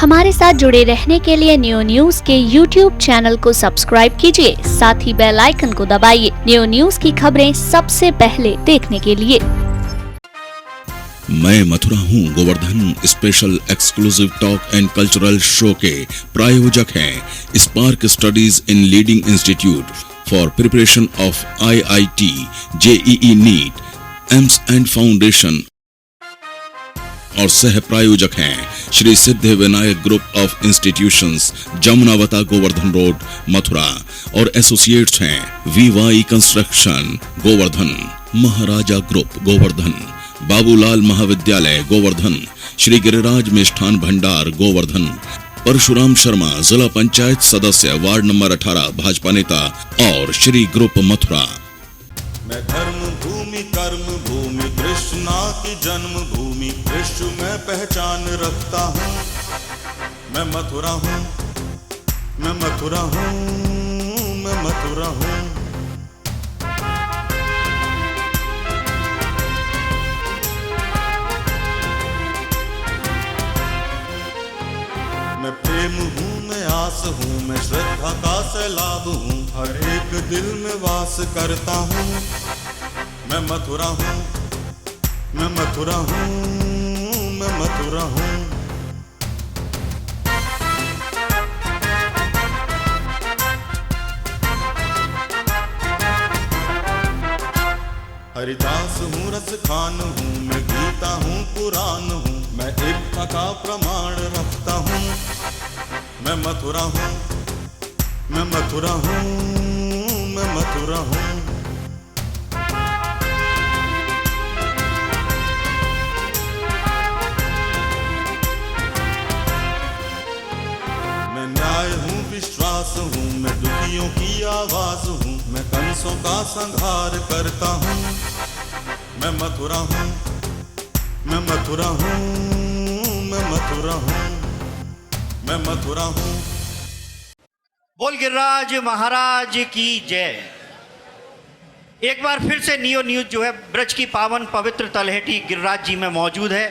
हमारे साथ जुड़े रहने के लिए न्यू न्यूज के YouTube चैनल को सब्सक्राइब कीजिए, साथ ही बेल आइकन को दबाइए न्यू न्यूज की खबरें सबसे पहले देखने के लिए। मैं मथुरा हूँ Govardhan special exclusive talk and cultural show के प्रायोजक हैं Spark Studies in leading institute for preparation of IIT, JEE NEET, AIIMS and foundation और सह प्रायोजक हैं Shri Siddhi Vinayak group of institutions, Jamunavata, Govardhan road, Mathura और एसोसिएट्स हैं VY construction Govardhan, Maharaja group Govardhan, Babulal महाविद्यालय गोवर्धन, श्री गिरिराज मिष्ठान भंडार गोवर्धन, परशुराम शर्मा जिला पंचायत सदस्य वार्ड नंबर 18 भाजपा नेता और श्री ग्रुप मथुरा। मैं धर्म भूमि कर्म भूमि कृष्णा की जन्म भूमि विश्व में पहचान रखता हूँ। मैं मथुरा हूँ, मैं मथुरा हूँ, मैं मथुरा हूँ। मैं प्रेम हूँ, मैं आस हूँ, मैं श्रद्धा का सैलाब हूँ, हर एक दिल में वास करता हूँ। मैं मथुरा हूँ, मैं मथुरा हूँ, मैं मथुरा हूँ। हरिदास हूँ, रस खान हूँ, मैं गीता हूँ, पुराण हूँ, मैं एकता का प्रमाण रखता हूँ। मैं मथुरा हूँ, मैं मथुरा हूँ, मैं मथुरा हूँ। मैं न्याय हूँ, विश्वास हूँ, मैं दुखियों की आवाज हूँ, मैं कंसों का संहार करता हूँ। मैं मथुरा हूँ, मैं मथुरा हूँ, मैं मथुरा हूँ, मैं मथुरा हूँ। बोल गिरिराज महाराज की जय। एक बार फिर से नियो न्यूज जो है ब्रज की पावन पवित्र तलहटी गिरिराज जी में मौजूद है,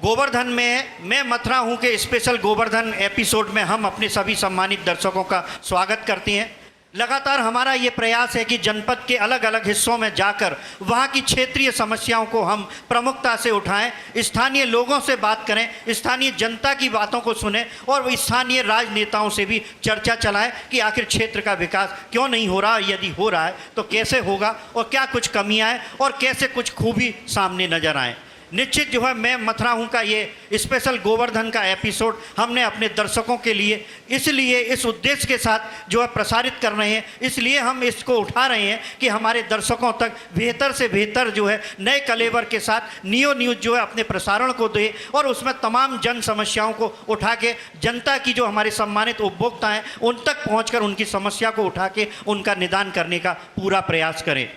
गोवर्धन में। मैं मथुरा हूँ के स्पेशल गोवर्धन एपिसोड में हम अपने सभी सम्मानित दर्शकों का स्वागत करते हैं। लगातार हमारा ये प्रयास है कि जनपद के अलग अलग हिस्सों में जाकर वहाँ की क्षेत्रीय समस्याओं को हम प्रमुखता से उठाएं, स्थानीय लोगों से बात करें, स्थानीय जनता की बातों को सुनें और स्थानीय राजनेताओं से भी चर्चा चलाएं कि आखिर क्षेत्र का विकास क्यों नहीं हो रहा, यदि हो रहा है तो कैसे होगा और क्या कुछ कमियाँ हैं और कैसे कुछ खूबी सामने नजर आएँ। निश्चित जो है मैं मथुरा हूँ का ये स्पेशल गोवर्धन का एपिसोड हमने अपने दर्शकों के लिए इसलिए इस उद्देश्य के साथ जो है प्रसारित कर रहे हैं, इसलिए हम इसको उठा रहे हैं कि हमारे दर्शकों तक बेहतर से बेहतर जो है नए कलेवर के साथ नियो न्यूज़ जो है अपने प्रसारण को दे और उसमें तमाम जन समस्याओं को उठा के जनता की जो हमारे सम्मानित उपभोक्ता हैं उन तक पहुँच कर उनकी समस्या को उठा के उनका निदान करने का पूरा प्रयास करें।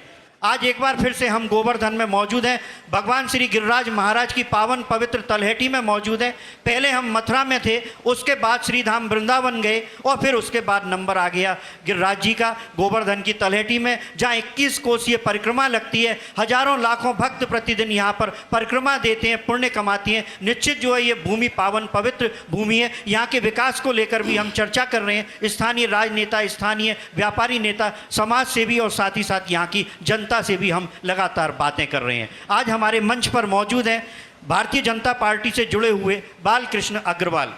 आज एक बार फिर से हम गोवर्धन में मौजूद हैं, भगवान श्री गिरिराज महाराज की पावन पवित्र तलहटी में मौजूद हैं। पहले हम मथुरा में थे, उसके बाद श्री धाम वृंदावन गए और फिर उसके बाद नंबर आ गया गिरिराज जी का गोवर्धन की तलहटी में, जहाँ 21 कोसीय परिक्रमा लगती है। हजारों लाखों भक्त प्रतिदिन यहाँ पर परिक्रमा देते हैं, पुण्य कमाती हैं। निश्चित जो है ये भूमि पावन पवित्र भूमि है। यहाँ के विकास को लेकर भी हम चर्चा कर रहे हैं। स्थानीय राजनेता, स्थानीय व्यापारी नेता, समाज सेवी और साथ ही साथ यहाँ की जनता से भी हम लगातार बातें कर रहे हैं। आज हमारे मंच पर मौजूद हैं भारतीय जनता पार्टी से जुड़े हुए बालकृष्ण अग्रवाल।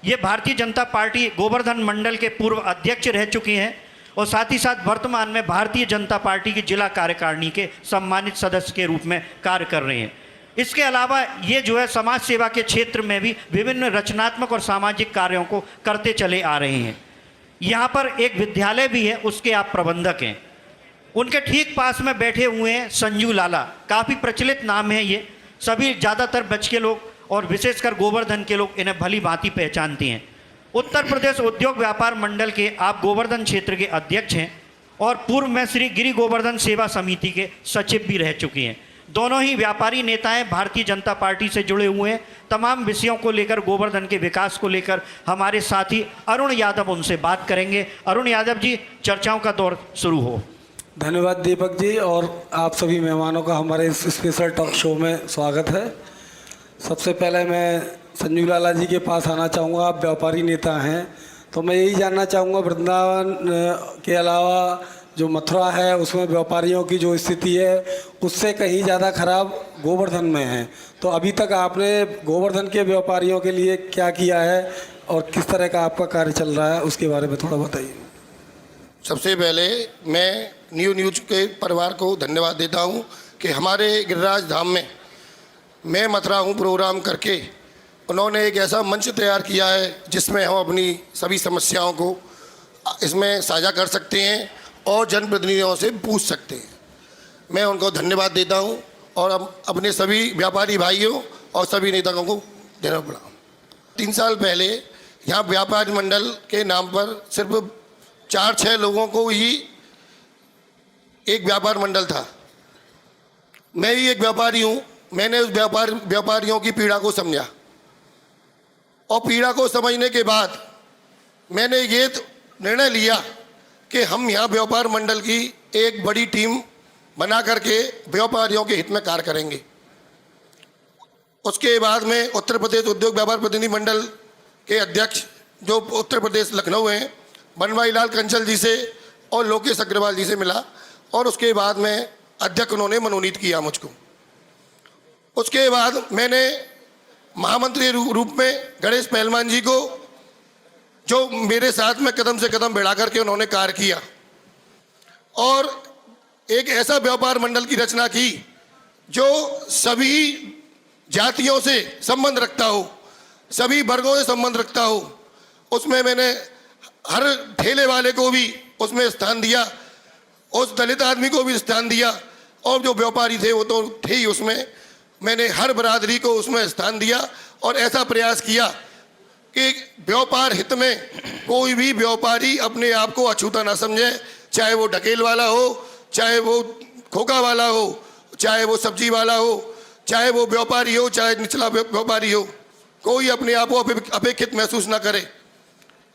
ये भारतीय जनता पार्टी गोवर्धन मंडल के पूर्व अध्यक्ष रह चुके हैं और साथ ही साथ वर्तमान में भारतीय जनता पार्टी की जिला कार्यकारिणी के सम्मानित सदस्य के रूप में कार्य कर रहे हैं। इसके अलावा ये जो है समाज सेवा के क्षेत्र में भी विभिन्न रचनात्मक और सामाजिक कार्यों को करते चले आ रहे हैं। यहाँ पर एक विद्यालय भी है, उसके आप प्रबंधक हैं। उनके ठीक पास में बैठे हुए हैं संजू लाला, काफ़ी प्रचलित नाम है ये। सभी ज़्यादातर ब्रज के लोग और विशेषकर गोवर्धन के लोग इन्हें भली भांति पहचानते हैं। उत्तर प्रदेश उद्योग व्यापार मंडल के आप गोवर्धन क्षेत्र के अध्यक्ष हैं और पूर्व में श्री गिरि गोवर्धन सेवा समिति के सचिव भी रह चुके हैं। दोनों ही व्यापारी नेताएं भारतीय जनता पार्टी से जुड़े हुए हैं। तमाम विषयों को लेकर, गोवर्धन के विकास को लेकर हमारे साथी अरुण यादव उनसे बात करेंगे। अरुण यादव जी, चर्चाओं का दौर शुरू हो। धन्यवाद दीपक जी और आप सभी मेहमानों का हमारे इस स्पेशल टॉक शो में स्वागत है। सबसे पहले मैं संजू लाला जी के पास आना चाहूँगा। आप व्यापारी नेता हैं, तो मैं यही जानना चाहूँगा, वृंदावन के अलावा जो मथुरा है उसमें व्यापारियों की जो स्थिति है उससे कहीं ज़्यादा खराब गोवर्धन में है। तो अभी तक आपने गोवर्धन के व्यापारियों के लिए क्या किया है और किस तरह का आपका कार्य चल रहा है, उसके बारे में थोड़ा बताइए। सबसे पहले मैं न्यूज़ के परिवार को धन्यवाद देता हूं कि हमारे गिरिराज धाम में मैं मथुरा हूं प्रोग्राम करके उन्होंने एक ऐसा मंच तैयार किया है जिसमें हम अपनी सभी समस्याओं को इसमें साझा कर सकते हैं और जनप्रतिनिधियों से पूछ सकते हैं। मैं उनको धन्यवाद देता हूं और अपने सभी व्यापारी भाइयों और सभी नेताओं को धन्यवाद पड़ा। 3 साल पहले यहाँ व्यापारी मंडल के नाम पर सिर्फ 4-6 लोगों को ही एक व्यापार मंडल था। मैं भी एक व्यापारी हूँ। मैंने उस व्यापारियों की पीड़ा को समझा और पीड़ा को समझने के बाद मैंने ये निर्णय लिया कि हम यहाँ व्यापार मंडल की एक बड़ी टीम बना करके व्यापारियों के हित में कार्य करेंगे। उसके बाद में उत्तर प्रदेश उद्योग व्यापार प्रतिनिधि मंडल के अध्यक्ष जो उत्तर प्रदेश लखनऊ हैं बनवारी लाल कंचल जी से और लोकेश अग्रवाल जी से मिला और उसके बाद में अध्यक्ष उन्होंने मनोनीत किया मुझको। उसके बाद मैंने महामंत्री रूप में गणेश पहलवान जी को जो मेरे साथ में कदम से कदम बढ़ा करके उन्होंने कार्य किया और एक ऐसा व्यापार मंडल की रचना की जो सभी जातियों से संबंध रखता हो, सभी वर्गों से संबंध रखता हो। उसमें मैंने हर ठेले वाले को भी उसमें स्थान दिया, उस दलित आदमी को भी स्थान दिया और जो व्यापारी थे वो तो थे ही उसमें। मैंने हर बरादरी को उसमें स्थान दिया और ऐसा प्रयास किया कि व्यापार हित में कोई भी व्यापारी अपने आप को अछूता ना समझे, चाहे वो ढकेल वाला हो, चाहे वो खोखा वाला हो, चाहे वो सब्जी वाला हो, चाहे वो व्यापारी हो, चाहे निचला व्यापारी हो, कोई अपने आप को अपेक्षित महसूस ना करे।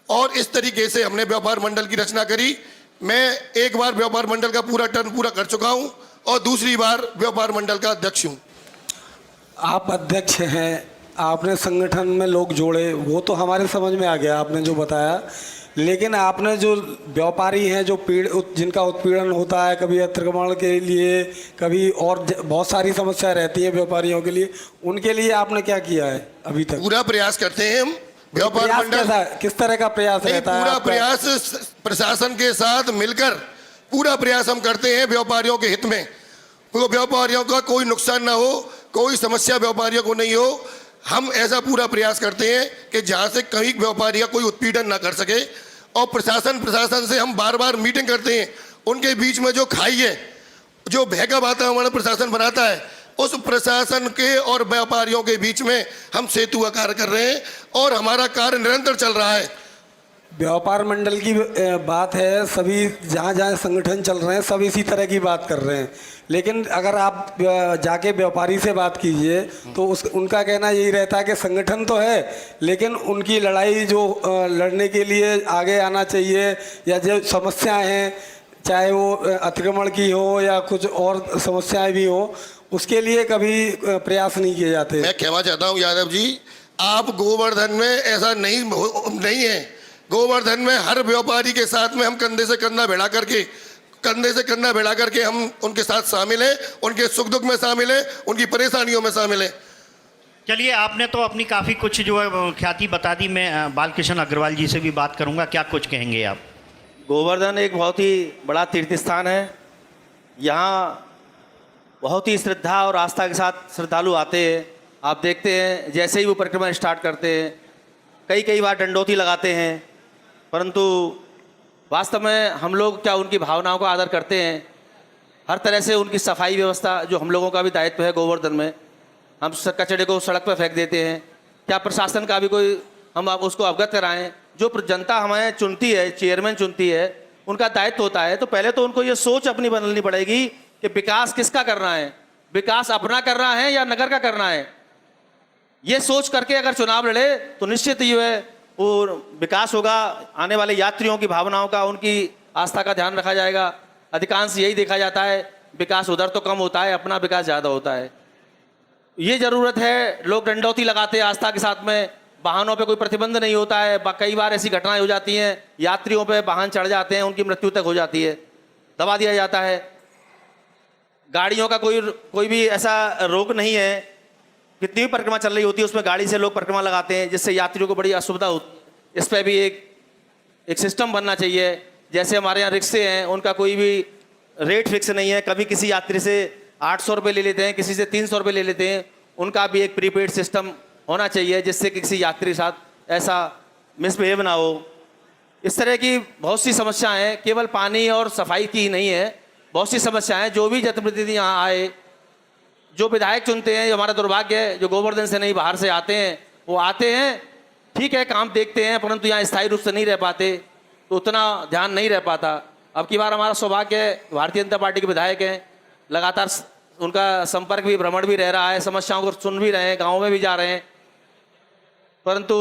और इस तरीके से हमने व्यापार मंडल की रचना करी। मैं एक बार व्यापार मंडल का पूरा टर्न पूरा कर चुका हूं और दूसरी बार व्यापार मंडल का अध्यक्ष हूं। आप अध्यक्ष हैं, आपने संगठन में लोग जोड़े, वो तो हमारे समझ में आ गया आपने जो बताया, लेकिन आपने जो व्यापारी हैं जो जिनका उत्पीड़न होता है, कभी अतिक्रमण के लिए, कभी और बहुत सारी समस्या रहती है व्यापारियों के लिए, उनके लिए आपने क्या किया है अभी तक? पूरा प्रयास करते हैं हम। व्यापार मंडल किस तरह का प्रयास रहता है? पूरा प्रयास प्रशासन के साथ मिलकर पूरा प्रयास हम करते हैं व्यापारियों के हित में। तो व्यापारियों का कोई नुकसान ना हो, कोई समस्या व्यापारियों को नहीं हो। हम ऐसा पूरा प्रयास करते हैं कि जहाँ से कहीं व्यापारी का कोई उत्पीड़न ना कर सके। और प्रशासन से हम बार बार मीटिंग करते हैं। उनके बीच में जो खाई है, जो भय का वातावरण प्रशासन बनाता है, उस प्रशासन के और व्यापारियों के बीच में हम सेतु का कार्य कर रहे हैं और हमारा कार्य निरंतर चल रहा है। व्यापार मंडल की बात है, सभी जहाँ जहाँ संगठन चल रहे हैं सब इसी तरह की बात कर रहे हैं, लेकिन अगर आप जाके व्यापारी से बात कीजिए तो उनका कहना यही रहता है कि संगठन तो है लेकिन उनकी लड़ाई जो लड़ने के लिए आगे आना चाहिए, या जो समस्याएं हैं चाहे वो अतिक्रमण की हो या कुछ और समस्याएं भी हो, उसके लिए कभी प्रयास नहीं किए जाते। मैं कहना चाहता हूँ यादव जी, आप गोवर्धन में ऐसा नहीं है। गोवर्धन में हर व्यापारी के साथ में हम कंधे से कंधा भिड़ा करके हम उनके साथ शामिल हैं, उनके सुख दुख में शामिल हैं, उनकी परेशानियों में शामिल हैं। चलिए, आपने तो अपनी काफ़ी कुछ जो है ख्याति बता दी। मैं बालकृष्ण अग्रवाल जी से भी बात करूंगा, क्या कुछ कहेंगे आप? गोवर्धन एक बहुत ही बड़ा तीर्थ स्थान है। यहाँ बहुत ही श्रद्धा और आस्था के साथ श्रद्धालु आते हैं। आप देखते हैं जैसे ही वो परिक्रमा स्टार्ट करते हैं कई बार डंडौती लगाते हैं, परंतु वास्तव में हम लोग क्या उनकी भावनाओं का आदर करते हैं। हर तरह से उनकी सफाई व्यवस्था जो हम लोगों का भी दायित्व है गोवर्धन में, हम कचरे को सड़क पर फेंक देते हैं, क्या प्रशासन का भी कोई हम उसको अवगत कराएं। जो जनता हमें चुनती है, चेयरमैन चुनती है, उनका दायित्व होता है। तो पहले तो उनको ये सोच अपनी बदलनी पड़ेगी कि विकास किसका करना है, विकास अपना करना है या नगर का करना है। ये सोच करके अगर चुनाव लड़े तो निश्चित ही है वो विकास होगा। आने वाले यात्रियों की भावनाओं का, उनकी आस्था का ध्यान रखा जाएगा। अधिकांश यही देखा जाता है, विकास उधर तो कम होता है, अपना विकास ज़्यादा होता है। ये ज़रूरत है, लोग डंडौती लगाते हैं आस्था के साथ में, वाहनों पे कोई प्रतिबंध नहीं होता है, कई बार ऐसी घटनाएं हो जाती हैं, यात्रियों पे वाहन चढ़ जाते हैं, उनकी मृत्यु तक हो जाती है, दबा दिया जाता है। गाड़ियों का कोई भी ऐसा रोक नहीं है, कितनी भी परिक्रमा चल रही होती है उसमें गाड़ी से लोग परिक्रमा लगाते हैं, जिससे यात्रियों को बड़ी असुविधा होती। इस पर भी एक सिस्टम बनना चाहिए। जैसे हमारे यहाँ रिक्शे हैं, उनका कोई भी रेट फिक्स नहीं है, कभी किसी यात्री से 800 रुपये ले लेते हैं, किसी से 300 रुपये ले लेते हैं। उनका भी एक प्रीपेड सिस्टम होना चाहिए, जिससे कि किसी यात्री के साथ ऐसा मिसबिहेव ना हो। इस तरह की बहुत सी समस्याएं हैं, केवल पानी और सफाई की ही नहीं है, बहुत सी समस्याएं। जो भी जनप्रतिनिधि यहाँ आए, जो विधायक चुनते हैं, हमारा दुर्भाग्य है, जो गोवर्धन से नहीं बाहर से आते हैं, वो आते हैं, ठीक है, काम देखते हैं, परंतु यहाँ स्थायी रूप से नहीं रह पाते, तो उतना ध्यान नहीं रह पाता। अब की बार हमारा सौभाग्य है, भारतीय जनता पार्टी के विधायक हैं, लगातार उनका संपर्क भी, भ्रमण भी रह रहा है, समस्याओं को सुन भी रहे हैं, गाँव में भी जा रहे हैं, परंतु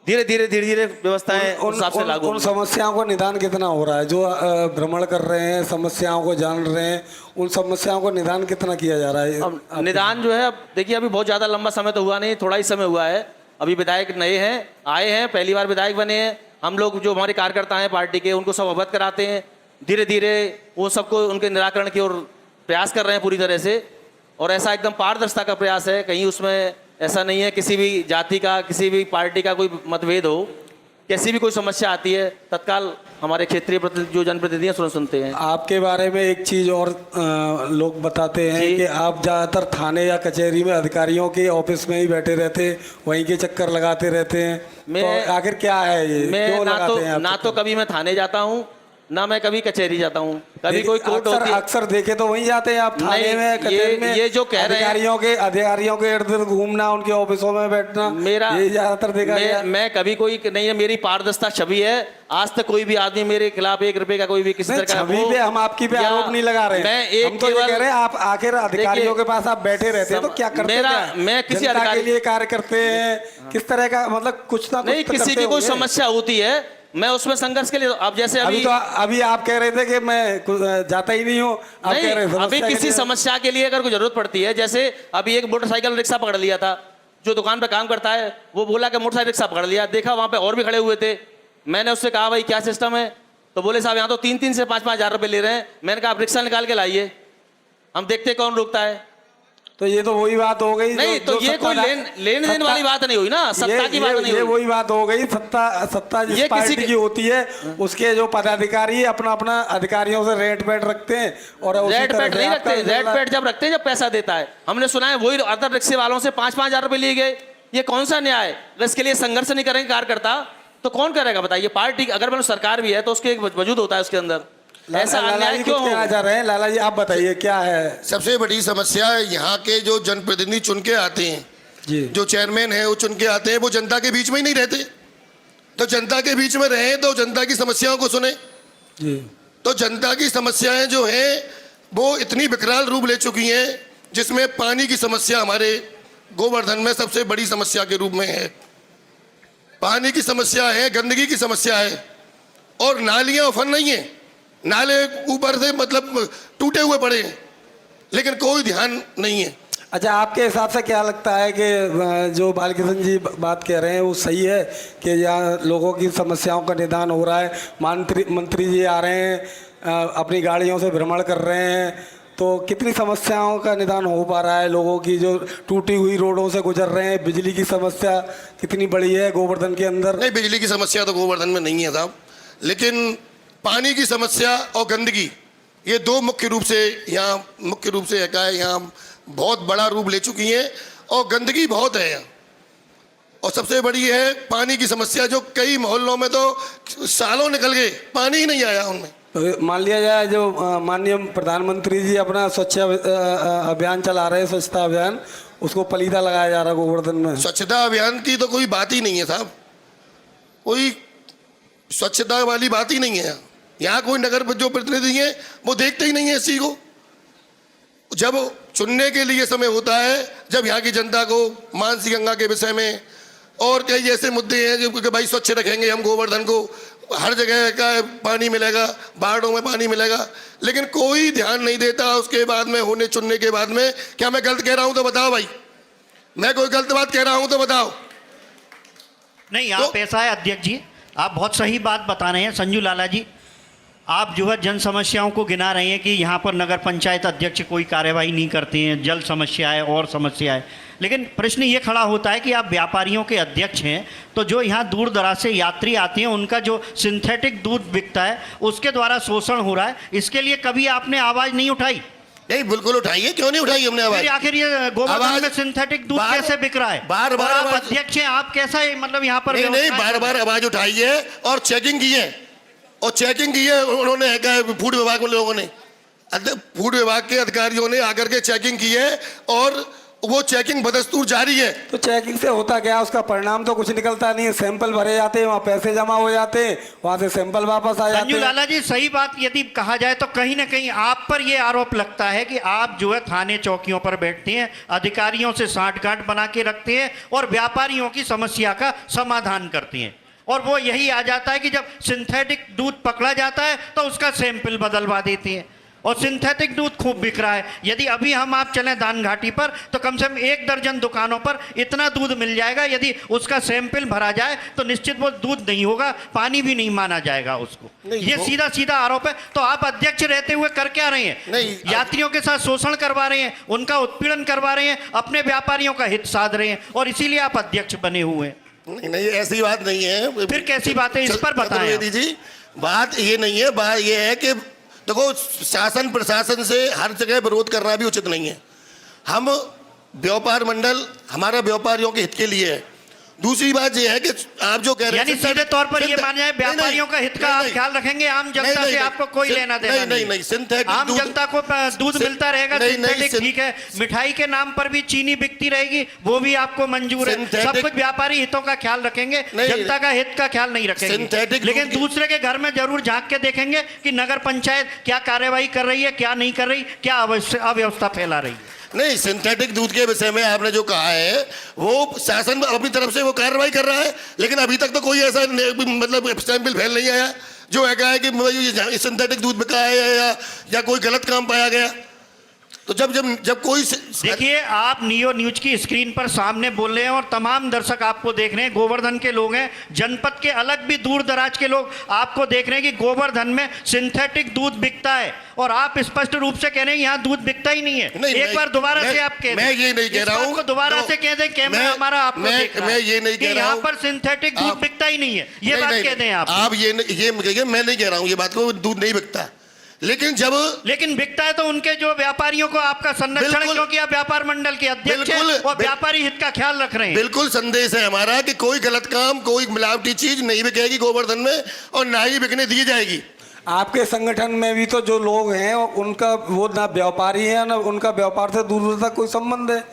धीरे धीरे व्यवस्थाएं उस हिसाब से लागू। उन समस्याओं को निदान कितना हो रहा है? जो भ्रमण कर रहे हैं, समस्याओं को जान रहे हैं, उन समस्याओं को निदान कितना किया जा रहा है? अब निदान जो है, अब देखिए, अभी बहुत ज़्यादा लंबा समय तो हुआ नहीं, थोड़ा ही समय हुआ है। अभी विधायक नए हैं, आए हैं, पहली बार विधायक बने हैं। हम लोग जो हमारे कार्यकर्ता हैं पार्टी के, उनको सब अवगत कराते हैं, धीरे धीरे वो सबको उनके निराकरण की ओर प्रयास कर रहे हैं पूरी तरह से। और ऐसा एकदम पारदर्शिता का प्रयास है, कहीं उसमें ऐसा नहीं है किसी भी जाति का, किसी भी पार्टी का कोई मतभेद हो। कैसी भी कोई समस्या आती है, तत्काल हमारे क्षेत्रीय जो जनप्रतिनिधि हैं सुनते हैं। आपके बारे में एक चीज़ और लोग बताते हैं कि आप ज़्यादातर थाने या कचहरी में अधिकारियों के ऑफिस में ही बैठे रहते, वहीं के चक्कर लगाते रहते हैं। तो आखिर क्या है ये? क्यों लगाते हैं? ना तो कभी मैं थाने जाता हूँ, ना मैं कभी कचहरी जाता हूँ। कभी कोई कोर्ट होती है, अक्सर देखे तो वहीं जाते हैं आप, थाने में, कचहरी में। ये जो कह रहे हैं अधिकारियों के इर्द गिर्द घूमना, उनके ऑफिसों में बैठना, मेरा ये ज्यादातर देखा गया। मैं कभी कोई नहीं है, मेरी पारदर्शिता छवि है। आज तक कोई भी आदमी मेरे खिलाफ 1 रुपए का कोई भी किसी तरह का छवि पे हम आपकी पे आरोप नहीं लगा रहे हैं, हम तो ये कह रहे हैं आप आखिर अधिकारियों के पास आप बैठे रहते हैं तो क्या करते हैं? मैं किसी जनता के लिए कार्य करते हैं, किस तरह का, मतलब कुछ ना कुछ नहीं, किसी की कोई समस्या होती है, मैं उसमें संघर्ष के लिए। अब जैसे अभी आप कह रहे थे कि मैं जाता ही नहीं हूँ, आप कह रहे हैं अभी किसी समस्या के लिए अगर कोई जरूरत पड़ती है, जैसे अभी एक मोटरसाइकिल रिक्शा पकड़ लिया था, जो दुकान पे काम करता है, वो बोला कि मोटरसाइकिल रिक्शा पकड़ लिया, देखा वहां पे और भी खड़े हुए थे। मैंने उससे कहा भाई क्या सिस्टम है, तो बोले साहब यहाँ तो 3-3 से 5-5 हज़ार रुपये ले रहे हैं। मैंने कहा आप रिक्शा निकाल के लाइए, हम देखते कौन रोकता है। तो ये तो वही बात हो गई। नहीं तो ये कोई लेन देन वाली बात नहीं हुई ना, सत्ता की बात नहीं हुई। ये वही बात हो गई, सत्ता जिस पार्टी की होती है, उसके जो पदाधिकारी अपना अपना अधिकारियों से रेट पैट रखते हैं। और रेट पैट नहीं रखते, रेट पैट जब रखते हैं जब पैसा देता है। हमने सुना है वही अदर रिक्शे वालों से 5-5 हज़ार रुपये लिए गए। ये कौन सा न्याय है? अगर इसके लिए संघर्ष नहीं करेंगे कार्यकर्ता तो कौन करेगा बताइए? पार्टी अगर मतलब सरकार भी है तो उसके एक वजूद होता है उसके अंदर। ऐसा अन्याय क्यों कहना चाह रहे हैं? लाला जी आप बताइए क्या है? सबसे बड़ी समस्या है यहाँ के जो जनप्रतिनिधि चुन के आते हैं जी, जो चेयरमैन है वो चुन के आते हैं, वो जनता के बीच में ही नहीं रहते। तो जनता के बीच में रहे तो जनता की समस्याओं को सुने जी। तो जनता की समस्याएं जो हैं वो इतनी विकराल रूप ले चुकी हैं, जिसमें पानी की समस्या हमारे गोवर्धन में सबसे बड़ी समस्या के रूप में है। पानी की समस्या है, गंदगी की समस्या है, और नालियां उफन नहीं है, नाले ऊपर से मतलब टूटे हुए पड़े हैं, लेकिन कोई ध्यान नहीं है। अच्छा, आपके हिसाब से क्या लगता है कि जो बालकृष्ण जी बात कह रहे हैं वो सही है कि यहाँ लोगों की समस्याओं का निदान हो रहा है? मंत्री जी आ रहे हैं, अपनी गाड़ियों से भ्रमण कर रहे हैं, तो कितनी समस्याओं का निदान हो पा रहा है? लोगों की जो टूटी हुई रोडों से गुजर रहे हैं, बिजली की समस्या कितनी बड़ी है गोवर्धन के अंदर? नहीं, बिजली की समस्या तो गोवर्धन में नहीं है साहब, लेकिन पानी की समस्या और गंदगी, ये दो मुख्य रूप से यहाँ बहुत बड़ा रूप ले चुकी है। और गंदगी बहुत है यहाँ, और सबसे बड़ी है पानी की समस्या, जो कई मोहल्लों में तो सालों निकल गए, पानी ही नहीं आया उनमें। तो मान लिया जाए जो माननीय प्रधानमंत्री जी अपना स्वच्छ अभियान चला रहे हैं, स्वच्छता अभियान, उसको पलीदा लगाया जा रहा है गोवर्धन में। स्वच्छता अभियान की तो कोई बात ही नहीं है साहब, कोई स्वच्छता वाली बात ही नहीं है। यहाँ कोई नगर जो प्रतिनिधि हैं वो देखते ही नहीं है इस चीज को। जब चुनने के लिए समय होता है, जब यहाँ की जनता को मानसी गंगा के विषय में, और कई ऐसे मुद्दे हैं जो कि भाई स्वच्छ रखेंगे हम गोवर्धन को, हर जगह का पानी मिलेगा, बाढ़ों में पानी मिलेगा, लेकिन कोई ध्यान नहीं देता। उसके बाद में होने चुनने के बाद में, क्या मैं गलत कह रहा हूं तो बताओ भाई, मैं कोई गलत बात कह रहा हूं तो बताओ। नहीं, आप ऐसा है अध्यक्ष जी, आप बहुत सही बात बता रहे हैं। संजू लाला जी, आप जो है जन समस्याओं को गिना रहे हैं कि यहाँ पर नगर पंचायत अध्यक्ष कोई कार्यवाही नहीं करते हैं, जल समस्या है और समस्या है, लेकिन प्रश्न ये खड़ा होता है कि आप व्यापारियों के अध्यक्ष हैं, तो जो यहाँ दूर दराज से यात्री आते हैं उनका जो सिंथेटिक दूध बिकता है उसके द्वारा शोषण हो रहा है, इसके लिए कभी आपने आवाज़ नहीं उठाई? नहीं, बिल्कुल उठाइए, क्यों नहीं उठाई हमने आवाज। आखिर ये गोवर्धन में सिंथेटिक दूध कैसे बिक रहा है? बार बार आप अध्यक्ष हैं, आप कैसा मतलब यहाँ पर नहीं, बार बार आवाज उठाइए और चेकिंग की है, और चेकिंग की है उन्होंने, फूड विभाग में लोगों ने, फूड विभाग के अधिकारियों ने आकर के चेकिंग की है और वो चेकिंग बदस्तूर जारी है। तो चेकिंग से होता क्या, उसका परिणाम तो कुछ निकलता नहीं है। सैंपल भरे जाते हैं, वहाँ पैसे जमा हो जाते हैं, वहाँ से सैंपल वापस आ जाते संजू हैं। लाला जी, सही बात यदि कहा जाए तो कहीं ना कहीं आप पर यह आरोप लगता है कि आप जो है थाने चौकियों पर बैठते हैं, अधिकारियों से साठगांठ बना के रखते हैं और व्यापारियों की समस्या का समाधान करते हैं, और वो यही आ जाता है कि जब सिंथेटिक दूध पकड़ा जाता है तो उसका सैंपल बदलवा देते हैं, और सिंथेटिक दूध खूब बिक रहा है। यदि अभी हम आप चलें दान घाटी पर तो कम से कम 1 दर्जन दुकानों पर इतना दूध मिल जाएगा, यदि उसका सैंपल भरा जाए तो निश्चित वो दूध नहीं होगा, पानी भी नहीं माना जाएगा उसको। ये सीधा सीधा आरोप है। तो आप अध्यक्ष रहते हुए कर क्या रहे हैं? नहीं, यात्रियों के साथ शोषण करवा रहे हैं, उनका उत्पीड़न करवा रहे हैं, अपने व्यापारियों का हित साध रहे हैं, और इसीलिए आप अध्यक्ष बने हुए हैं। नहीं, ऐसी बात नहीं है। फिर कैसी बात है, इस पर बताएं। जी, बात ये नहीं है, बात ये है कि देखो, शासन प्रशासन से हर जगह विरोध करना भी उचित नहीं है। हम व्यापार मंडल हमारा व्यापारियों के हित के लिए है। दूसरी बात यह है कि आप जो कह रहे हैं, यानी सीधे तौर पर ये मान जाए व्यापारियों का हित का आप ख्याल रखेंगे, आम जनता से आपको कोई लेना देना नहीं, सिंथेटिक आम जनता को दूध मिलता रहेगा, सिंथेटिक ठीक है, मिठाई के नाम पर भी चीनी बिकती रहेगी, वो भी आपको मंजूर है, सब कुछ व्यापारी हितों का ख्याल रखेंगे, जनता का हित का ख्याल नहीं रखेंगे, लेकिन दूसरे के घर में जरूर झांक के देखेंगे कि नगर पंचायत क्या कार्यवाही कर रही है, क्या नहीं कर रही, क्या अव्यवस्था फैला रही है। नहीं, सिंथेटिक दूध के विषय में आपने जो कहा है वो शासन अपनी तरफ से वो कार्रवाई कर रहा है, लेकिन अभी तक तो कोई ऐसा मतलब सैंपल फैल नहीं आया जो है कहा है कि सिंथेटिक दूध बिका है या कोई गलत काम पाया गया। तो जब कोई देखिए, आप नियो न्यूज की स्क्रीन पर सामने बोल रहे हैं और तमाम दर्शक आपको देख रहे हैं, गोवर्धन के लोग हैं, जनपद के अलग भी दूर दराज के लोग आपको देख रहे हैं कि गोवर्धन में सिंथेटिक दूध बिकता है, और आप स्पष्ट रूप से कह रहे हैं यहाँ दूध बिकता ही नहीं है। एक बार दोबारा से आप कह दें, मैं ये नहीं कह रहा हूँ, दोबारा से कह दें, कैमरा हमारा आपको देख रहा है, मैं ये नहीं कह रहा यहाँ पर सिंथेटिक दूध बिकता ही नहीं है, ये बात कह दें आप ये मैं नहीं कह रहा हूँ ये बात को, दूध नहीं बिकता, लेकिन बिकता है तो उनके जो व्यापारियों को आपका संरक्षण, क्योंकि आप व्यापार मंडल के अध्यक्ष हैं और व्यापारी हित का ख्याल रख रहे हैं। बिल्कुल संदेश है हमारा कि कोई गलत काम, कोई मिलावटी चीज नहीं बिकेगी गोवर्धन में, और ना ही बिकने दी जाएगी। आपके संगठन में भी तो जो लोग हैं उनका वो ना व्यापारी है, ना उनका व्यापार से दूर तक कोई संबंध है,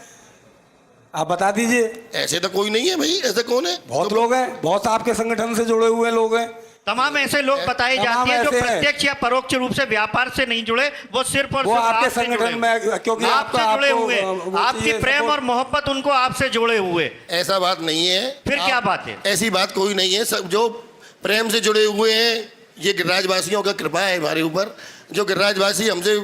आप बता दीजिए। ऐसे तो कोई नहीं है भाई, ऐसे कौन है? बहुत लोग हैं, बहुत आपके संगठन से जुड़े हुए लोग हैं। तमाम ऐसे लोग बताए जाते हैं जो प्रत्यक्ष या परोक्ष रूप से व्यापार से नहीं जुड़े, वो सिर्फ और सिर्फ आपके संगठन में, क्योंकि आपसे जुड़े हुए, आपकी प्रेम और मोहब्बत उनको आपसे जुड़े हुए। ऐसा बात नहीं है। फिर क्या बात है? ऐसी बात कोई नहीं है। सब जो प्रेम से जुड़े हुए हैं, ये गिरिराजवासियों का कृपा है हमारे ऊपर, जो गिरिराजवासी हमसे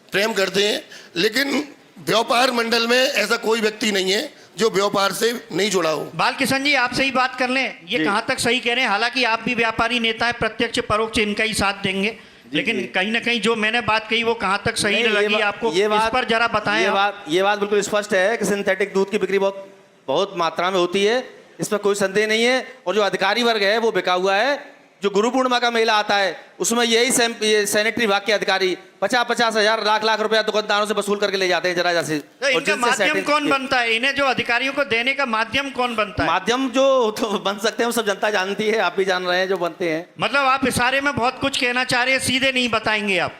प्रेम करते हैं, लेकिन व्यापार मंडल में ऐसा कोई व्यक्ति नहीं है जो व्यापार से नहीं जुड़ा हो। बालकिशन जी, आपसे ही बात कर लें, ये कहाँ तक सही कह रहे हैं? हालांकि आप भी व्यापारी नेता है, प्रत्यक्ष परोक्ष इनका ही साथ देंगे, लेकिन कहीं ना कहीं जो मैंने बात कही वो कहाँ तक सही लगी आपको, इस पर जरा बताएं। ये बात बिल्कुल स्पष्ट है कि सिंथेटिक दूध की बिक्री बहुत मात्रा में होती है, इसमें कोई संदेह नहीं है। और जो अधिकारी वर्ग है वो बिका हुआ है। जो गुरु पूर्णिमा का मेला आता है उसमें यही सैनिटरी विभाग के अधिकारी 50-50 हजार लाख रुपया दुकानदारों से वसूल करके ले जाते हैं जरा जैसे। तो इनका माध्यम कौन बनता है? इन्हें जो अधिकारियों को देने का माध्यम कौन बनता है? माध्यम जो तो बन सकते हैं वो सब जनता जानती है, आप भी जान रहे हैं जो बनते हैं। मतलब आप इशारे में बहुत कुछ कहना चाह रहे हैं, सीधे नहीं बताएंगे आप?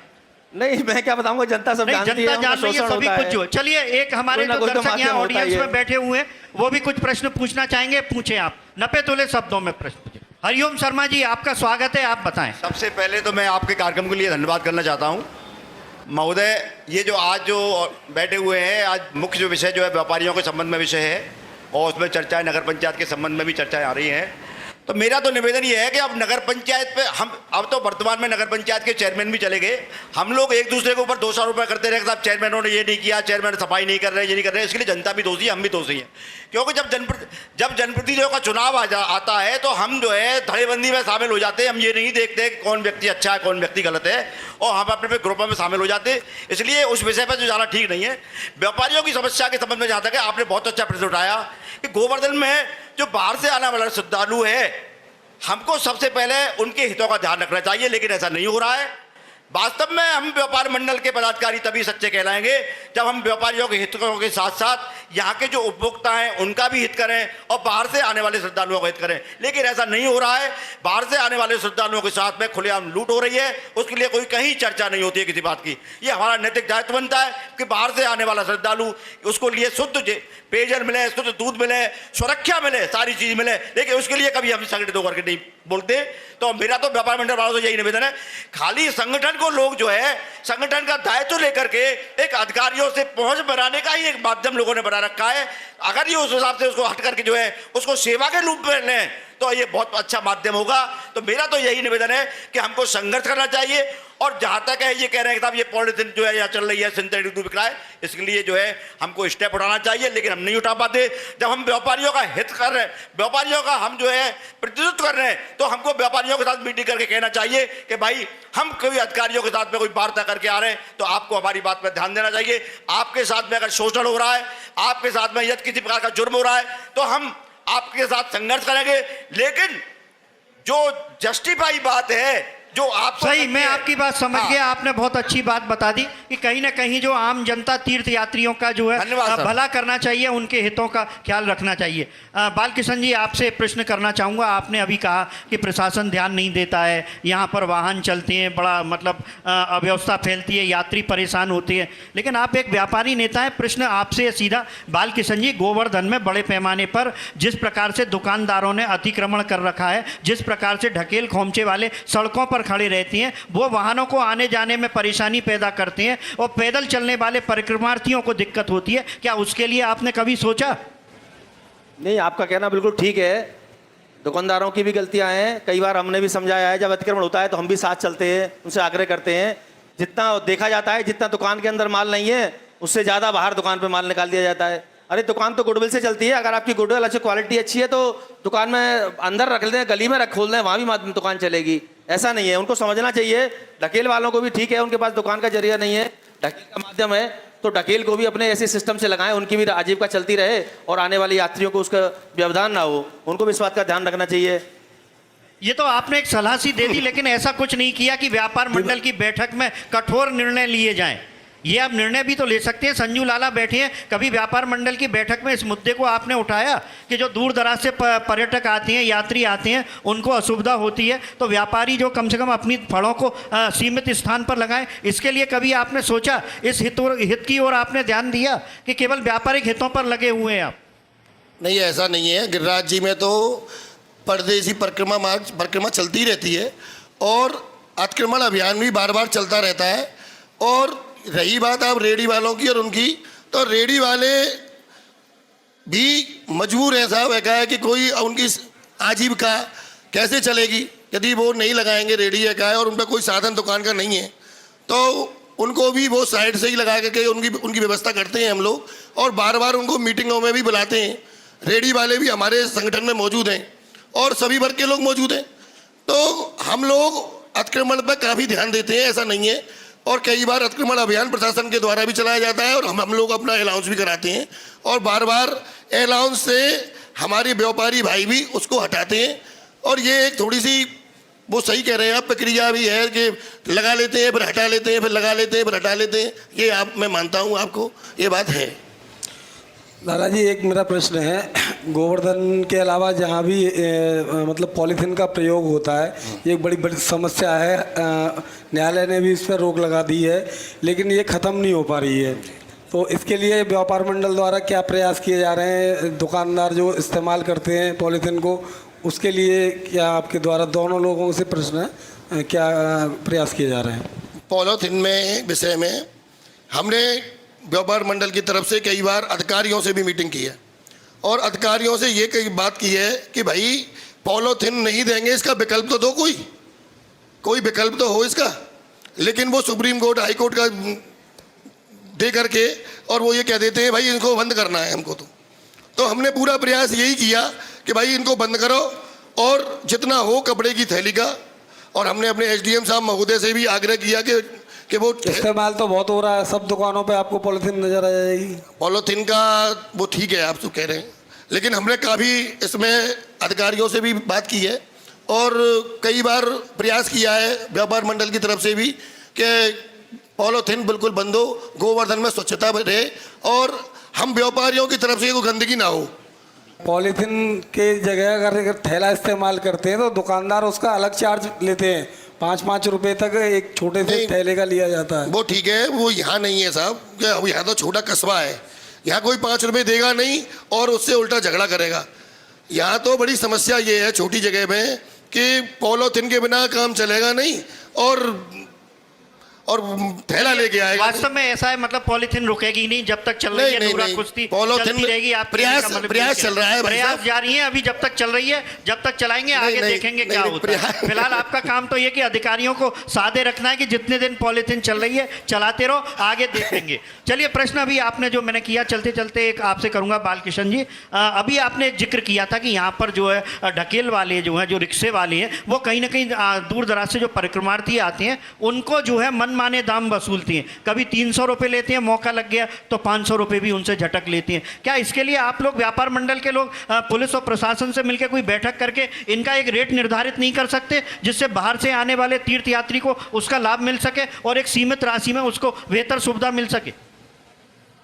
नहीं, मैं क्या बताऊंगा, जनता सब जानती है, जनता जान रही है सभी कुछ जो। चलिए, एक हमारे जो दर्शक यहाँ ऑडियंस में बैठे हुए हैं वो भी कुछ प्रश्न पूछना चाहेंगे, पूछे आप, नपे तुले शब्दों में प्रश्न पूछे। हरिओम शर्मा जी, आपका स्वागत है, आप बताएं। सबसे पहले तो मैं आपके कार्यक्रम के लिए धन्यवाद करना चाहता हूं महोदय। ये जो आज जो बैठे हुए हैं, आज मुख्य जो विषय जो है व्यापारियों के संबंध में विषय है, और उसमें चर्चाएं नगर पंचायत के संबंध में भी चर्चाएं आ रही हैं। तो मेरा तो निवेदन ये है कि अब नगर पंचायत पे हम अब तो वर्तमान में नगर पंचायत के चेयरमैन भी चले गए, हम लोग एक दूसरे के ऊपर 200 रुपये करते रहे साहब चेयरमैनों ने ये नहीं किया, चेयरमैन सफाई नहीं कर रहे, ये नहीं कर रहे। इसके लिए जनता भी दोषी है, हम भी दोषी हैं। क्योंकि जब जनप्रतिनिधियों का चुनाव आता है तो हम जो है धड़ेबंदी में शामिल हो जाते हैं। हम ये नहीं देखते कौन व्यक्ति अच्छा है कौन व्यक्ति गलत है, और हम अपने ग्रुपों में शामिल हो जाते हैं। इसलिए उस विषय पर जो जाना ठीक नहीं है। व्यापारियों की समस्या के संबंध में जहाँ तक है, आपने बहुत अच्छा प्रश्न उठाया कि गोवर्धन में जो बाहर से आने वाला श्रद्धालु है, हमको सबसे पहले उनके हितों का ध्यान रखना चाहिए, लेकिन ऐसा नहीं हो रहा है। वास्तव में हम व्यापार मंडल के पदाधिकारी तभी सच्चे कहलाएंगे जब हम व्यापारियों के हितों के साथ साथ यहाँ के जो उपभोक्ता हैं उनका भी हित करें और बाहर से आने वाले श्रद्धालुओं का हित करें। लेकिन ऐसा नहीं हो रहा है। बाहर से आने वाले श्रद्धालुओं के साथ में खुलेआम लूट हो रही है, उसके लिए कोई कहीं चर्चा नहीं होती है किसी बात की। ये हमारा नैतिक दायित्व बनता है कि बाहर से आने वाला श्रद्धालु उसको लिए शुद्ध पेयजल मिले, शुद्ध दूध मिले, सुरक्षा मिले, सारी चीज मिले, लेकिन उसके लिए कभी हम संगठित होकर के नहीं बोलते। तो मेरा तो व्यापार मंडल वालों से यही निवेदन है, खाली संगठन को लोग जो है संगठन का दायित्व लेकर के एक अधिकारियों से पहुंच बनाने का ही एक माध्यम लोगों ने बना रखा है। अगर ये उस हिसाब से उसको हट करके जो है उसको सेवा के रूप में लें तो ये बहुत अच्छा माध्यम होगा। तो मेरा तो यही निवेदन है कि हमको संघर्ष करना चाहिए। और जहां तक है ये कह रहे हैं कि साहब ये पॉलिथीन जो है यहाँ चल रही है सिंथेटिक दूध बिक रहा है, इसके लिए जो है हमको स्टेप उठाना चाहिए, लेकिन हम नहीं उठा पाते। जब हम व्यापारियों का हित कर रहे हैं, व्यापारियों का हम जो है प्रतिनिधित्व कर रहे हैं, तो हमको व्यापारियों के साथ मीटिंग करके कहना चाहिए कि भाई हम कोई अधिकारियों के साथ में कोई वार्ता करके आ रहे हैं तो आपको हमारी बात पर ध्यान देना चाहिए। आपके साथ में अगर शोषण हो रहा है, आपके साथ में यदि किसी प्रकार का जुर्म हो रहा है तो हम आपके साथ संघर्ष करेंगे। लेकिन जो जस्टिफाई बात है जो आप सही, मैं आपकी बात समझ गया। आपने बहुत अच्छी बात बता दी कि कहीं ना कहीं जो आम जनता तीर्थ यात्रियों का जो है भला करना चाहिए, उनके हितों का ख्याल रखना चाहिए। बालकिशन जी, आपसे प्रश्न करना चाहूँगा। आपने अभी कहा कि प्रशासन ध्यान नहीं देता है, यहाँ पर वाहन चलते हैं, बड़ा मतलब अव्यवस्था फैलती है, यात्री परेशान होते हैं, लेकिन आप एक व्यापारी नेता हैं। प्रश्न आपसे सीधा, बालकिशन जी, गोवर्धन में बड़े पैमाने पर जिस प्रकार से दुकानदारों ने अतिक्रमण कर रखा है, जिस प्रकार से ढकेल खोमचे वाले सड़कों पर खड़े रहती हैं, वो वाहनों को आने जाने में परेशानी पैदा करते हैं और पैदल चलने वाले परिक्रमार्थियों को दिक्कत होती है। क्या उसके लिए आपने कभी सोचा? नहीं, आपका कहना बिल्कुल ठीक है। दुकानदारों की भी गलतियां हैं। कई बार हमने भी समझाया है, जब अतिक्रमण होता है तो हम भी साथ चलते हैं, उनसे आग्रह करते हैं। जितना देखा जाता है, जितना दुकान के अंदर माल नहीं है उससे ज़्यादा बाहर दुकान पर माल निकाल दिया जाता है। अरे दुकान तो गुडविल से चलती है, अगर आपकी गुडविल अच्छी क्वालिटी अच्छी है तो दुकान में अंदर रख लें, गली में खोल दें, वहाँ भी दुकान चलेगी। ऐसा नहीं है, उनको समझना चाहिए। ढकेल वालों को भी ठीक है, उनके पास दुकान का जरिया नहीं है, ढकेल का माध्यम है, तो ढकेल को भी अपने ऐसे सिस्टम से लगाएं, उनकी भी आजीविका चलती रहे और आने वाले यात्रियों को उसका व्यवधान ना हो। उनको भी इस बात का ध्यान रखना चाहिए। ये तो आपने एक सलाह सी दे दी, लेकिन ऐसा कुछ नहीं किया कि व्यापार मंडल की बैठक में कठोर निर्णय लिए जाएं। ये आप निर्णय भी तो ले सकते हैं। संजू लाला बैठे हैं, कभी व्यापार मंडल की बैठक में इस मुद्दे को आपने उठाया कि जो दूर दराज से पर्यटक आते हैं, यात्री आते हैं, उनको असुविधा होती है, तो व्यापारी जो कम से कम अपनी फड़ों को सीमित स्थान पर लगाएं। इसके लिए कभी आपने सोचा? इस हित की ओर आपने ध्यान दिया कि केवल व्यापारिक हितों पर लगे हुए हैं आप? नहीं, ऐसा नहीं है। गिरिराज जी में तो परदेसी परिक्रमा चलती रहती है और अतिक्रमण अभियान भी बार बार चलता रहता है। और रही बात आप रेडी वालों की और उनकी, तो रेडी वाले भी मजबूर है साहब, है कि कोई उनकी आजीविका कैसे चलेगी यदि वो नहीं लगाएंगे रेडी है और उन पर कोई साधन दुकान का नहीं है, तो उनको भी वो साइड से ही लगा करके उनकी व्यवस्था करते हैं हम लोग। और बार बार उनको मीटिंगों में भी बुलाते हैं। रेडी वाले भी हमारे संगठन में मौजूद हैं और सभी वर्ग के लोग मौजूद हैं। तो हम लोग अतिक्रमण पर काफ़ी ध्यान देते हैं, ऐसा नहीं है। और कई बार अतिक्रमण अभियान प्रशासन के द्वारा भी चलाया जाता है और हम लोग अपना अलाउंस भी कराते हैं और बार बार अलाउंस से हमारे व्यापारी भाई भी उसको हटाते हैं। और ये एक थोड़ी सी वो सही कह रहे हैं आप, प्रक्रिया भी है कि लगा लेते हैं फिर हटा लेते हैं, फिर लगा लेते हैं फिर हटा लेते हैं। ये आप, मैं मानता हूँ आपको ये बात है। दादाजी, एक मेरा प्रश्न है। गोवर्धन के अलावा जहाँ भी मतलब पॉलीथीन का प्रयोग होता है, ये एक बड़ी समस्या है। न्यायालय ने भी इस पर रोक लगा दी है, लेकिन ये ख़त्म नहीं हो पा रही है। तो इसके लिए व्यापार मंडल द्वारा क्या प्रयास किए जा रहे हैं? दुकानदार जो इस्तेमाल करते हैं पॉलीथीन को, उसके लिए क्या आपके द्वारा, दोनों लोगों से प्रश्न है, क्या प्रयास किए जा रहे हैं? पॉलीथीन में विषय में हमने व्यापार मंडल की तरफ से कई बार अधिकारियों से भी मीटिंग की है और अधिकारियों से ये कई बात की है कि भाई पॉलीथिन नहीं देंगे, इसका विकल्प तो दो, कोई विकल्प तो हो इसका। लेकिन वो सुप्रीम कोर्ट हाई कोर्ट का दे करके और वो ये कह देते हैं भाई इनको बंद करना है हमको। तो हमने पूरा प्रयास यही किया कि भाई इनको बंद करो और जितना हो कपड़े की थैली का। और हमने अपने एसडीएम साहब महोदय से भी आग्रह किया कि वो इस्तेमाल तो बहुत हो रहा है, सब दुकानों पे आपको पॉलीथीन नजर आ जाएगी। पॉलीथीन का वो ठीक है, आप तो कह रहे हैं, लेकिन हमने काफ़ी इसमें अधिकारियों से भी बात की है और कई बार प्रयास किया है व्यापार मंडल की तरफ से भी कि पॉलीथीन बिल्कुल बंद हो, गोवर्धन में स्वच्छता रहे और हम व्यापारियों की तरफ से कोई गंदगी ना हो। पॉलीथीन के जगह अगर थैला इस्तेमाल करते हैं तो दुकानदार उसका अलग चार्ज लेते हैं, 5-5 रुपए तक एक छोटे से थैले का लिया जाता है। वो ठीक है, वो यहाँ नहीं है साहब, यहाँ तो छोटा कस्बा है, यहाँ कोई 5 रुपए देगा नहीं और उससे उल्टा झगड़ा करेगा। यहाँ तो बड़ी समस्या ये है छोटी जगह में कि पॉलीथिन के बिना काम चलेगा नहीं और थैला लेके आएगा। वास्तव में ऐसा है, मतलब पॉलीथिन रुकेगी नहीं जब तक चल रही है नूरा कुश्ती, चलती रहेगी। आप प्रयास चल रहा है, प्रयास जारी है अभी, जब तक चल रही है, जब तक चलाएंगे आगे देखेंगे क्या होता है। फिलहाल आपका काम तो ये कि अधिकारियों को सादे रखना है कि जितने दिन पॉलीथिन चल रही है चलाते रहो, आगे देखेंगे। चलिए, प्रश्न अभी आपने जो मैंने किया चलते चलते एक आपसे करूंगा बालकिशन जी। अभी आपने जिक्र किया था कि यहाँ पर जो है ढकेल वाले जो है, जो रिक्शे वाले हैं, वो कहीं ना कहीं दूर दराज से जो परिक्रमार्थी आते हैं उनको जो है माने दाम वसूलती हैं। कभी 300 रुपए लेते हैं, मौका लग गया तो 500 रुपए भी उनसे झटक लेती हैं। क्या इसके लिए आप लोग व्यापार मंडल के लोग पुलिस और प्रशासन से मिलकर कोई बैठक करके इनका एक रेट निर्धारित नहीं कर सकते, जिससे बाहर से आने वाले तीर्थयात्री को उसका लाभ मिल सके और एक सीमित राशि में उसको बेहतर सुविधा मिल सके?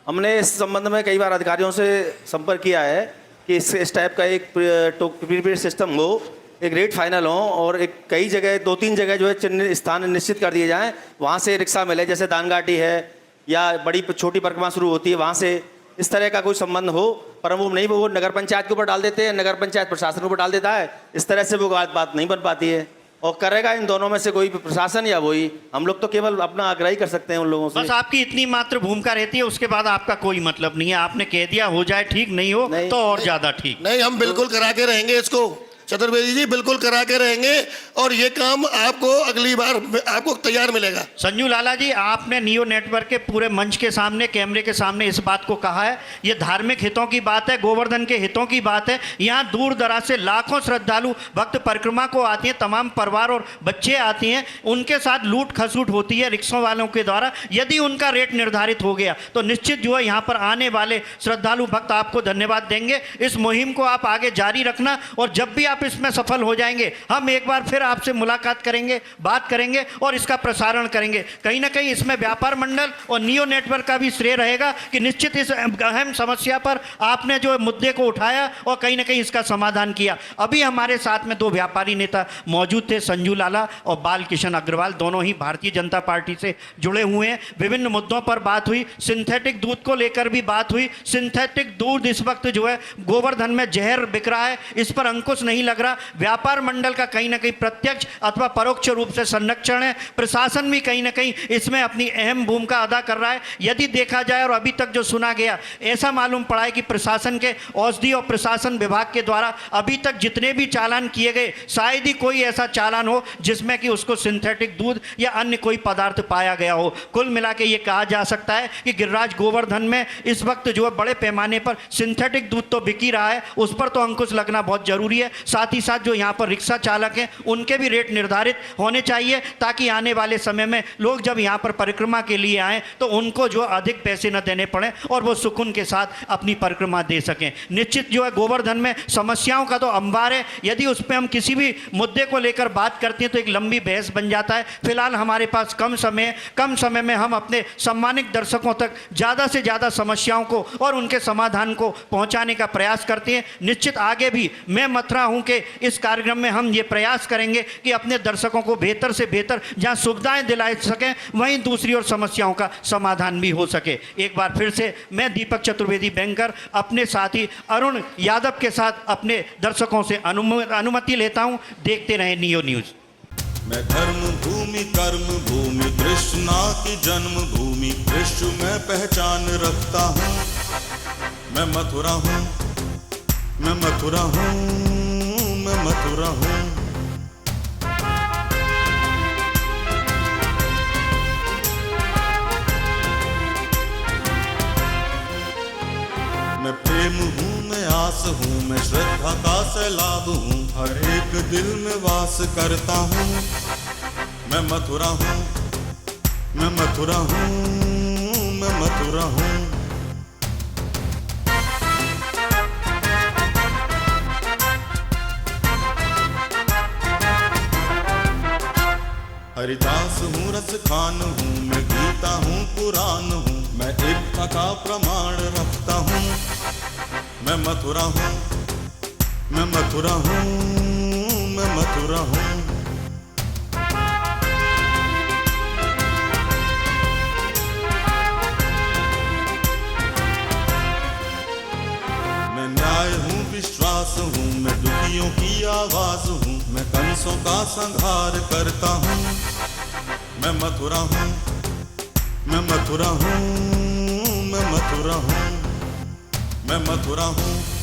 हमने इस संबंध में कई बार अधिकारियों से संपर्क किया है कि इस टाइप का एक प्रीपेड सिस्टम हो, एक रेट फाइनल हो और एक कई जगह 2-3 जगह जो है स्थान निश्चित कर दिए जाएं, वहाँ से रिक्शा मिले, जैसे दानघाटी है या बड़ी छोटी परिक्रमा शुरू होती है वहाँ से, इस तरह का कोई संबंध हो। पर वो नहीं, वो नगर पंचायत के ऊपर डाल देते हैं, नगर पंचायत प्रशासन के ऊपर डाल देता है। इस तरह से वो बात नहीं बन पाती है। और करेगा इन दोनों में से कोई, प्रशासन या वही, हम लोग तो केवल अपना आग्रह ही कर सकते हैं उन लोगों से। बस आपकी इतनी मात्र भूमिका रहती है, उसके बाद आपका कोई मतलब नहीं है। आपने कह दिया हो जाए ठीक, नहीं हो तो और ज्यादा ठीक। नहीं, हम बिल्कुल करा के रहेंगे इसको, चतुर्वेदी जी, बिल्कुल करा के रहेंगे और ये काम आपको अगली बार आपको तैयार मिलेगा। संजू लाला जी, आपने नियो नेटवर्क के पूरे मंच के सामने, कैमरे के सामने इस बात को कहा है, ये धार्मिक हितों की बात है, गोवर्धन के हितों की बात है। यहाँ दूर दराज से लाखों श्रद्धालु भक्त परिक्रमा को आती हैं, तमाम परिवार और बच्चे आती हैं, उनके साथ लूट खसूट होती है रिक्शों वालों के द्वारा। यदि उनका रेट निर्धारित हो गया तो निश्चित जो है यहाँ पर आने वाले श्रद्धालु भक्त आपको धन्यवाद देंगे। इस मुहिम को आप आगे जारी रखना और जब भी आप इसमें सफल हो जाएंगे हम एक बार फिर आपसे मुलाकात करेंगे, बात करेंगे और इसका प्रसारण करेंगे। कहीं ना कहीं इसमें व्यापार मंडल और नियो नेटवर्क का भी श्रेय रहेगा कि निश्चित इस अहम समस्या पर आपने जो मुद्दे को उठाया और कहीं ना कहीं इसका समाधान किया। अभी हमारे साथ में 2 व्यापारी नेता मौजूद थे, संजू लाला और बालकिशन अग्रवाल, दोनों ही भारतीय जनता पार्टी से जुड़े हुए हैं। विभिन्न मुद्दों पर बात हुई, सिंथेटिक दूध को लेकर भी बात हुई। सिंथेटिक दूध इस वक्त जो है गोवर्धन में जहर बिक रहा है, इस पर अंकुश नहीं लग रहा। व्यापार मंडल का कहीं ना कहीं प्रत्यक्ष अथवा परोक्ष रूप से संरक्षण है, प्रशासन भी कहीं ना कहीं इसमें अपनी अहम भूमिका अदा कर रहा है। यदि देखा जाए और अभी तक जो सुना गया, ऐसा मालूम पड़ा है कि प्रशासन के औषधि और प्रशासन विभाग के द्वारा अभी तक जितने भी चालान किए गए, शायद ही कोई ऐसा चालान हो जिसमें कि उसको सिंथेटिक दूध या अन्य कोई पदार्थ पाया गया हो। कुल मिला के ये कहा जा सकता है कि गिरिराज गोवर्धन में इस वक्त जो है बड़े पैमाने पर सिंथेटिक दूध तो बिक ही रहा है, उस पर तो अंकुश लगना बहुत जरूरी है। साथ ही साथ जो यहाँ पर रिक्शा चालक हैं उनके भी रेट निर्धारित होने चाहिए, ताकि आने वाले समय में लोग जब यहाँ पर परिक्रमा के लिए आएँ तो उनको जो अधिक पैसे न देने पड़े और वो सुकून के साथ अपनी परिक्रमा दे सकें। निश्चित जो है गोवर्धन में समस्याओं का तो अंबार है, यदि उस पर हम किसी भी मुद्दे को लेकर बात करते हैं तो एक लंबी बहस बन जाता है। फिलहाल हमारे पास कम समय में हम अपने सम्मानित दर्शकों तक ज़्यादा से ज़्यादा समस्याओं को और उनके समाधान को पहुँचाने का प्रयास करते हैं। निश्चित आगे भी मैं मत रहा हूँ कि इस कार्यक्रम में हम ये प्रयास करेंगे कि अपने दर्शकों को बेहतर से बेहतर जहां सुविधाएं दिला सकें, वहीं दूसरी ओर समस्याओं का समाधान भी हो सके। एक बार फिर से मैं दीपक चतुर्वेदी बैंकर अपने साथी अरुण यादव के साथ अपने दर्शकों से अनुमति लेता हूं। देखते रहें नियो न्यूज। मैं धर्म भूमि कर्म भूमि कृष्णा की जन्म भूमि विश्व में पहचान रखता हूँ। मैं मथुरा हूँ, मैं मथुरा हूँ, मैं मथुरा हूँ। मैं प्रेम हूँ, मैं आस हूँ, मैं श्रद्धा का सैलाब हूँ, हर एक दिल में वास करता हूँ। मैं मथुरा हूँ, मैं मथुरा हूँ, मैं मथुरा हूँ। हरिदास हूँ, रस खान हूँ, मैं गीता हूँ, पुराण हूँ, मैं एकता का प्रमाण रखता हूँ। मैं मथुरा हूँ, मैं मथुरा हूँ, मैं मथुरा हूँ। मैं न्याय हूँ, विश्वास हूँ, मैं दुखियों की आवाज हूँ, मैं कंसों का संहार करता हूँ। मैं मथुरा हूँ, मैं मथुरा हूँ, मैं मथुरा हूँ, मैं मथुरा हूँ।